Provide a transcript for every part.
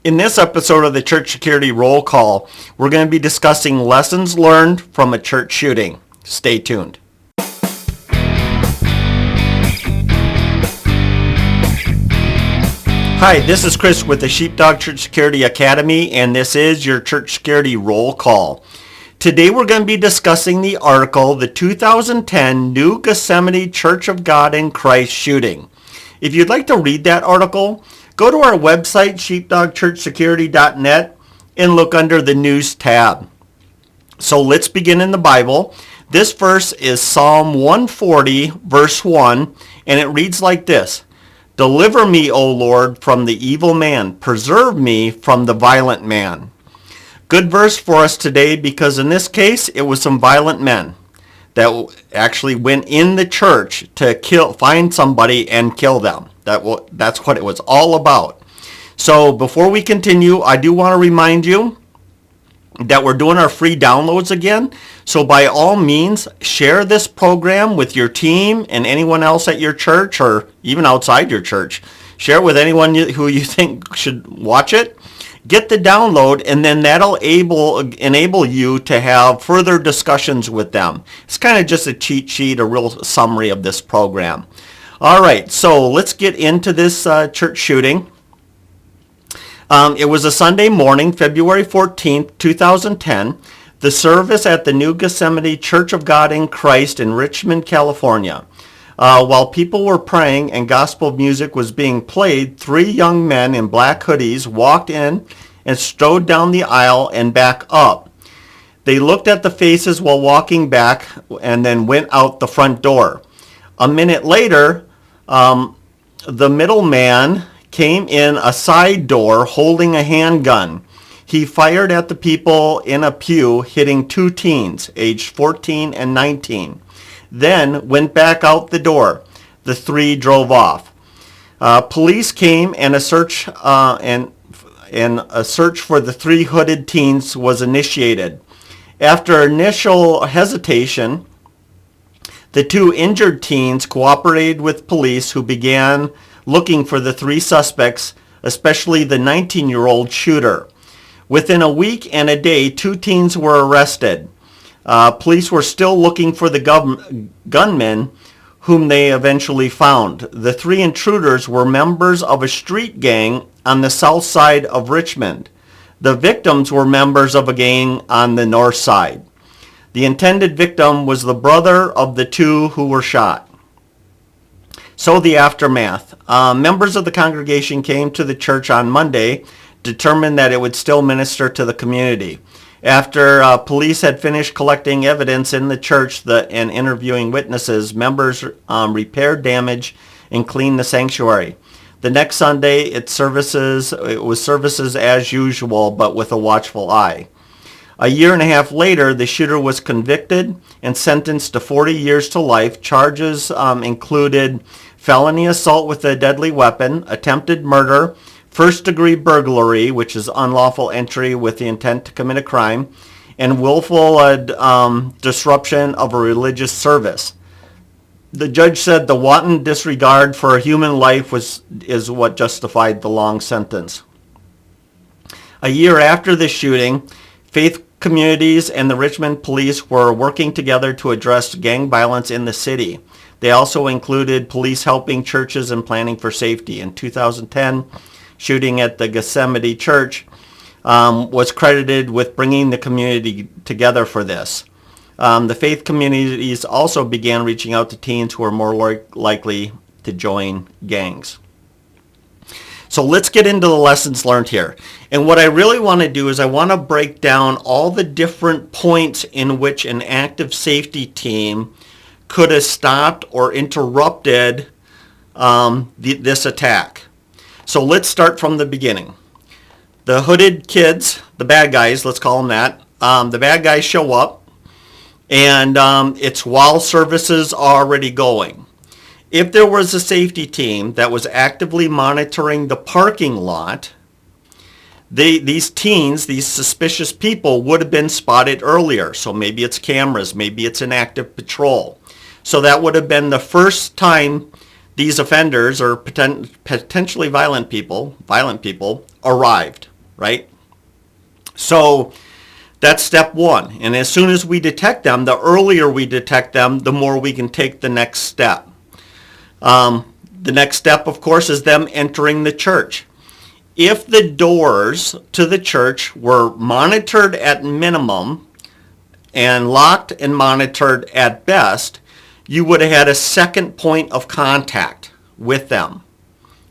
In this episode of the Church Security Roll Call, we're going to be discussing lessons learned from a church shooting. Stay tuned. Hi, this is Chris with the Sheepdog Church Security Academy, and this is your Church Security Roll Call. Today we're going to be discussing the article, The 2010 New Gethsemane Church of God in Christ Shooting. If you'd like to read that article, go to our website, sheepdogchurchsecurity.net, and look under the News tab. So let's begin in the Bible. This verse is Psalm 140, verse 1, and it reads like this. Deliver me, O Lord, from the evil man. Preserve me from the violent man. Good verse for us today because in this case, it was some violent men that actually went in the church to find somebody and kill them. That's what it was all about. So before we continue, I do want to remind you that we're doing our free downloads again. So by all means, share this program with your team and anyone else at your church or even outside your church. Share it with anyone who you think should watch it. Get the download, and then that'll enable you to have further discussions with them. It's kind of just a cheat sheet, a real summary of this program. All right, so let's get into this church shooting. It was a Sunday morning, February 14th, 2010. The service at the New Gethsemane Church of God in Christ in Richmond, California. While people were praying and gospel music was being played, three young men in black hoodies walked in and strode down the aisle and back up. They looked at the faces while walking back and then went out the front door. A minute later, the middle man came in a side door holding a handgun. He fired at the people in a pew, hitting two teens, aged 14 and 19. Then went back out the door. The three drove off. Police came and a search for the three hooded teens was initiated. After initial hesitation, the two injured teens cooperated with police who began looking for the three suspects, especially the 19-year-old shooter. Within a week and a day, two teens were arrested. Police were still looking for the gunmen, whom they eventually found. The three intruders were members of a street gang on the south side of Richmond. The victims were members of a gang on the north side. The intended victim was the brother of the two who were shot. So the aftermath. Members of the congregation came to the church on Monday, determined that it would still minister to the community. After police had finished collecting evidence in the church and interviewing witnesses, members repaired damage and cleaned the sanctuary. The next Sunday, it was services as usual, but with a watchful eye. A year and a half later, the shooter was convicted and sentenced to 40 years to life. Charges included felony assault with a deadly weapon, attempted murder, first-degree burglary, which is unlawful entry with the intent to commit a crime, and willful disruption of a religious service. The judge said the wanton disregard for a human life is what justified the long sentence. A year after the shooting, faith communities and the Richmond police were working together to address gang violence in the city. They also included police helping churches and planning for safety. In 2010, shooting at the Gethsemane Church was credited with bringing the community together for this. The faith communities also began reaching out to teens who were more likely to join gangs. So let's get into the lessons learned here. And what I really want to do is I want to break down all the different points in which an active safety team could have stopped or interrupted this attack. So let's start from the beginning. The hooded kids, the bad guys, let's call them that, the bad guys show up, and it's while services are already going. If there was a safety team that was actively monitoring the parking lot, these teens, these suspicious people, would have been spotted earlier. So maybe it's cameras, maybe it's an active patrol. So that would have been the first time these offenders or potentially violent people arrived. right? So that's step one. And as soon as we detect them, the earlier we detect them, the more we can take the next step. The next step, of course, is them entering the church. If the doors to the church were monitored at minimum and locked and monitored at best, you would have had a second point of contact with them.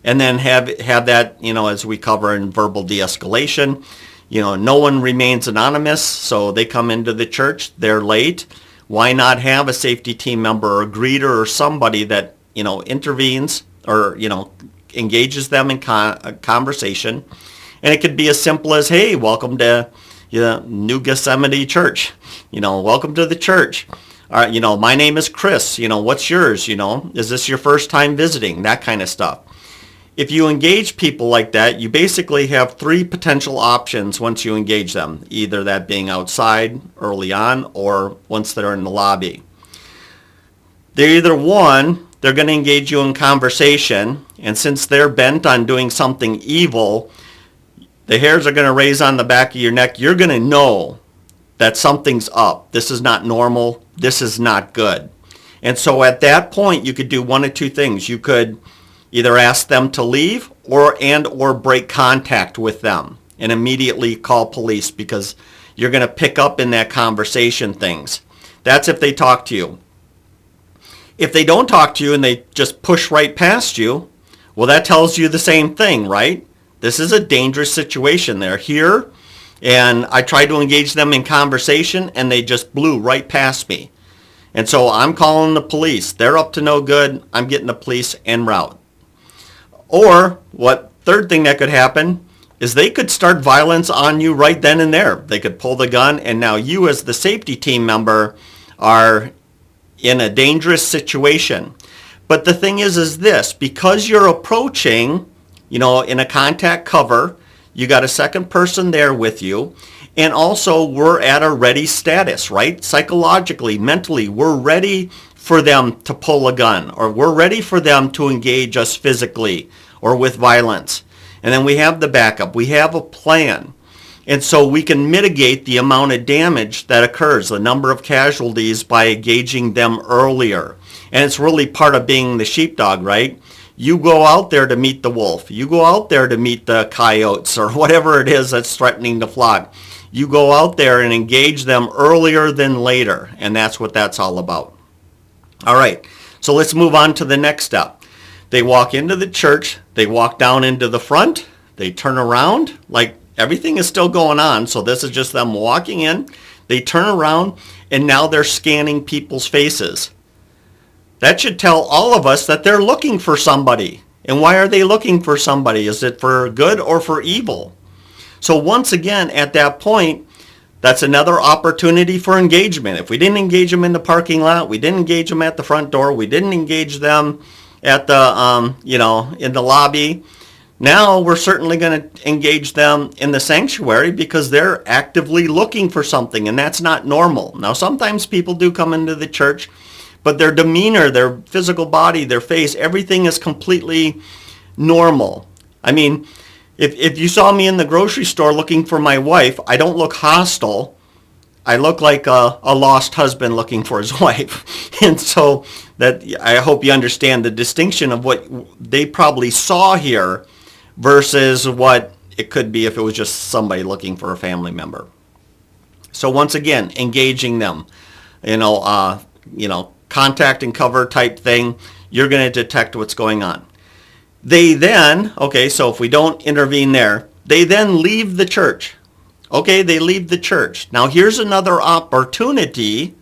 And then have that, as we cover in verbal de-escalation, no one remains anonymous, so they come into the church, they're late. Why not have a safety team member or a greeter or somebody that, intervenes or, engages them in conversation. And it could be as simple as, hey, welcome to New Gethsemane Church. Welcome to the church. All right, my name is Chris. What's yours? Is this your first time visiting? That kind of stuff. If you engage people like that, you basically have three potential options once you engage them, either that being outside early on or once they're in the lobby. They're either one, they're going to engage you in conversation, and since they're bent on doing something evil, the hairs are going to raise on the back of your neck. You're going to know that something's up. This is not normal. This is not good. And so at that point, you could do one of two things. You could either ask them to leave or break contact with them and immediately call police, because you're going to pick up in that conversation things. That's if they talk to you. If they don't talk to you and they just push right past you, well, that tells you the same thing, right? This is a dangerous situation. They're here, and I tried to engage them in conversation, and they just blew right past me. And so I'm calling the police. They're up to no good. I'm getting the police en route. Or third thing that could happen is they could start violence on you right then and there. They could pull the gun, and now you as the safety team member are in a dangerous situation. But the thing is this, because you're approaching, in a contact cover, you got a second person there with you, and also we're at a ready status, right? Psychologically, mentally, we're ready for them to pull a gun, or we're ready for them to engage us physically or with violence. And then we have the backup. We have a plan. And so we can mitigate the amount of damage that occurs, the number of casualties, by engaging them earlier. And it's really part of being the sheepdog, right? You go out there to meet the wolf. You go out there to meet the coyotes or whatever it is that's threatening the flock. You go out there and engage them earlier than later. And that's what that's all about. All right, so let's move on to the next step. They walk into the church. They walk down into the front. They turn around like everything is still going on. So this is just them walking in. They turn around, and now they're scanning people's faces. That should tell all of us that they're looking for somebody. And why are they looking for somebody? Is it for good or for evil? So once again, at that point, that's another opportunity for engagement. If we didn't engage them in the parking lot, we didn't engage them at the front door, we didn't engage them at the, in the lobby, now we're certainly going to engage them in the sanctuary because they're actively looking for something, and that's not normal. Now, sometimes people do come into the church, but their demeanor, their physical body, their face, everything is completely normal. I mean, if you saw me in the grocery store looking for my wife, I don't look hostile. I look like a lost husband looking for his wife. And so that I hope you understand the distinction of what they probably saw here versus what it could be if it was just somebody looking for a family member. So once again, engaging them, contact and cover type thing, you're going to detect what's going on. They then, so if we don't intervene there, they then leave the church. They leave the church. Now here's another opportunity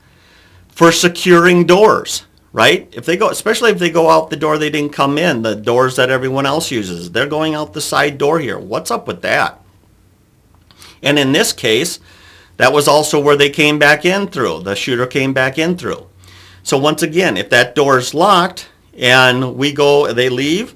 for securing doors, right? Especially if they go out the door they didn't come in, the doors that everyone else uses. They're going out the side door here. What's up with that? And in this case, that was also where they came back in through. The shooter came back in through. So once again, if that door is locked and they leave,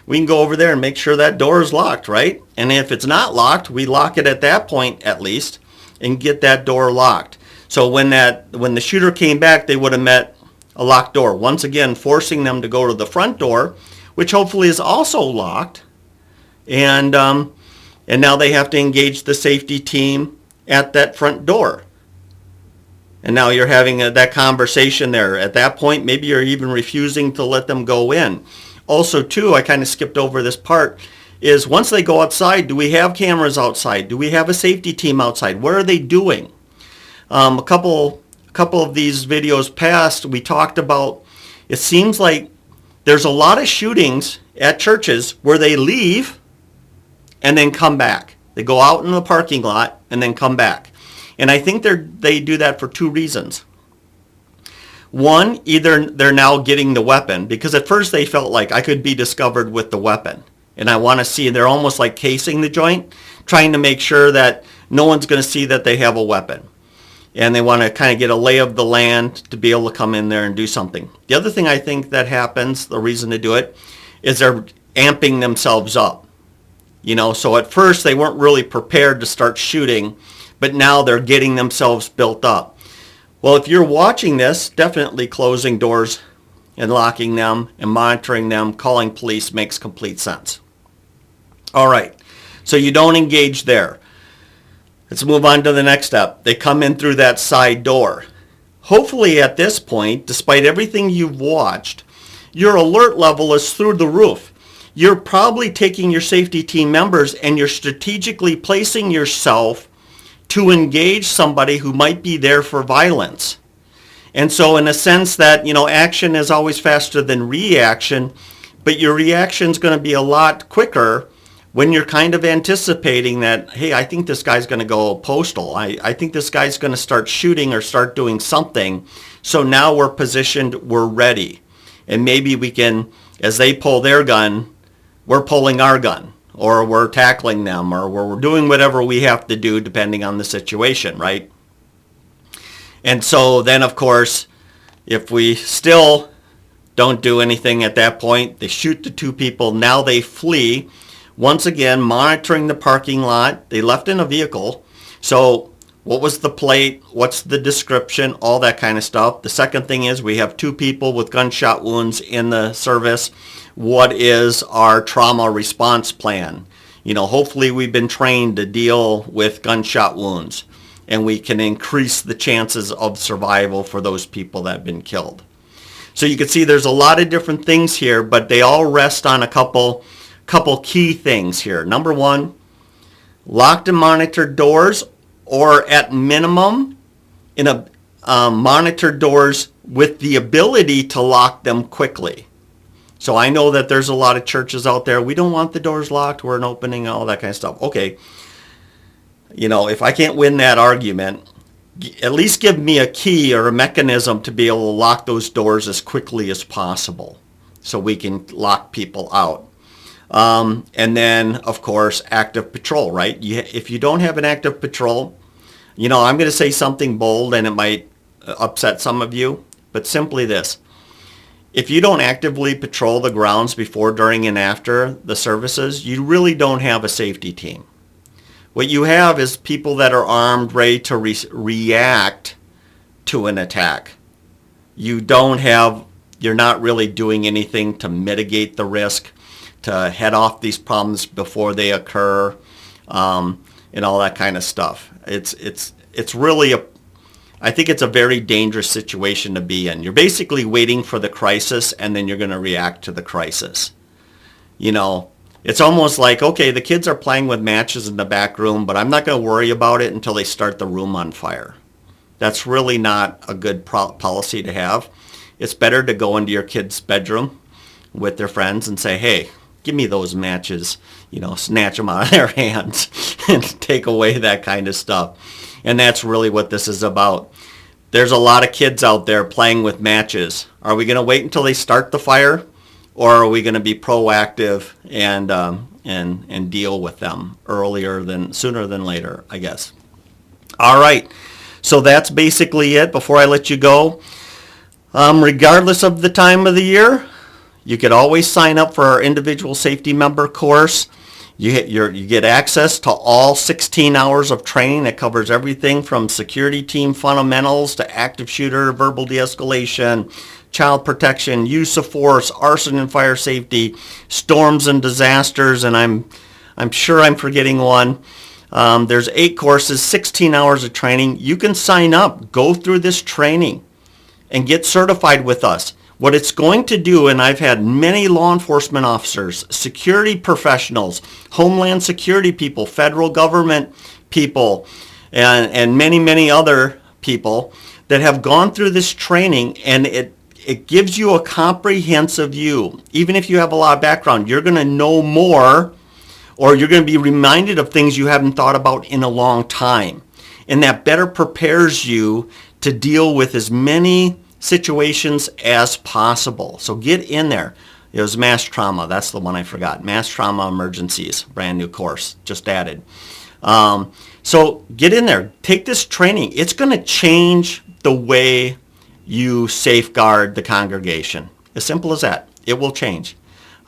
we can go over there and make sure that door is locked, right? And if it's not locked, we lock it at that point at least and get that door locked. So when the shooter came back, they would have met a locked door. Once again, forcing them to go to the front door, which hopefully is also locked. And And now they have to engage the safety team at that front door. And now you're having that conversation there. At that point, maybe you're even refusing to let them go in. Also, too, I kind of skipped over this part, is once they go outside, do we have cameras outside? Do we have a safety team outside? What are they doing? A couple of these videos past, we talked about, it seems like there's a lot of shootings at churches where they leave and then come back. They go out in the parking lot and then come back. And I think they do that for two reasons. One, either they're now getting the weapon, because at first they felt like I could be discovered with the weapon. And I want to see, they're almost like casing the joint, trying to make sure that no one's going to see that they have a weapon. And they want to kind of get a lay of the land to be able to come in there and do something. The other thing I think that happens, the reason to do it, is they're amping themselves up. So at first they weren't really prepared to start shooting, but now they're getting themselves built up. Well, if you're watching this, definitely closing doors and locking them and monitoring them, calling police makes complete sense. All right, so you don't engage there. Let's move on to the next step. They come in through that side door. Hopefully at this point, despite everything you've watched, your alert level is through the roof. You're probably taking your safety team members and you're strategically placing yourself to engage somebody who might be there for violence. And so in a sense that, action is always faster than reaction, but your reaction is going to be a lot quicker when you're kind of anticipating that, hey, I think this guy's going to go postal. I think this guy's going to start shooting or start doing something. So now we're positioned, we're ready. And maybe we can, as they pull their gun, we're pulling our gun. Or we're tackling them, or we're doing whatever we have to do depending on the situation, right? And so then, of course, if we still don't do anything at that point, they shoot the two people. Now they flee. Once again, monitoring the parking lot. They left in a vehicle. So what was the plate? What's the description? All that kind of stuff. The second thing is we have two people with gunshot wounds in the service. What is our trauma response plan? Hopefully we've been trained to deal with gunshot wounds and we can increase the chances of survival for those people that have been killed. So you can see there's a lot of different things here, but they all rest on a couple key things here. Number one, locked and monitored doors, or at minimum, monitored doors with the ability to lock them quickly. So I know that there's a lot of churches out there, we don't want the doors locked, we're an opening, all that kind of stuff. Okay, if I can't win that argument, at least give me a key or a mechanism to be able to lock those doors as quickly as possible so we can lock people out. And then, of course, active patrol, right? If you don't have an active patrol, I'm going to say something bold and it might upset some of you, but simply this. If you don't actively patrol the grounds before, during, and after the services, you really don't have a safety team. What you have is people that are armed, ready to react to an attack. You're not really doing anything to mitigate the risk, to head off these problems before they occur, and all that kind of stuff. It's really I think it's a very dangerous situation to be in. You're basically waiting for the crisis and then you're going to react to the crisis. It's almost like, okay, the kids are playing with matches in the back room, but I'm not going to worry about it until they start the room on fire. That's really not a good policy to have. It's better to go into your kid's bedroom with their friends and say, hey, give me those matches, snatch them out of their hands and take away that kind of stuff. And that's really what this is about. There's a lot of kids out there playing with matches. Are we going to wait until they start the fire, or are we going to be proactive and deal with them sooner than later, I guess? All right. So that's basically it. Before I let you go, regardless of the time of the year, you could always sign up for our individual safety member course. You get access to all 16 hours of training that covers everything from security team fundamentals to active shooter, verbal de-escalation, child protection, use of force, arson and fire safety, storms and disasters, and I'm I'm sure I'm forgetting one. There's 8 courses, 16 hours of training. You can sign up, go through this training, and get certified with us. What it's going to do, and I've had many law enforcement officers, security professionals, Homeland Security people, federal government people, and many, many other people that have gone through this training, and it gives you a comprehensive view. Even if you have a lot of background, you're going to know more, or you're going to be reminded of things you haven't thought about in a long time. And that better prepares you to deal with as many situations as possible. So get in there. It was mass trauma. That's the one I forgot. Mass trauma emergencies, brand new course, just added. So get in there. Take this training. It's going to change the way you safeguard the congregation. As simple as that. It will change.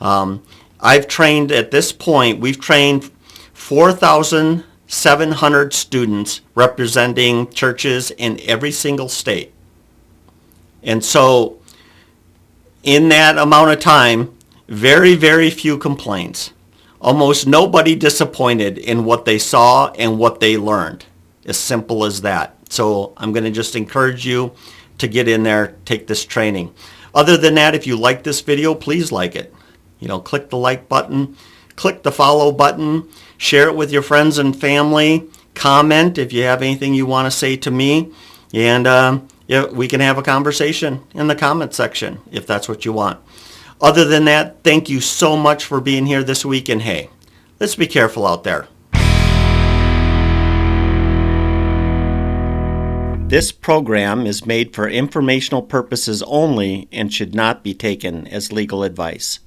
I've trained, at this point, we've trained 4,700 students representing churches in every single state. And so in that amount of time, very, very few complaints. Almost nobody disappointed in what they saw and what they learned. As simple as that. So I'm going to just encourage you to get in there, take this training. Other than that, if you like this video, please like it. Click the like button, click the follow button, share it with your friends and family, comment if you have anything you want to say to me, and we can have a conversation in the comment section if that's what you want. Other than that, thank you so much for being here this week, and hey, let's be careful out there. This program is made for informational purposes only and should not be taken as legal advice.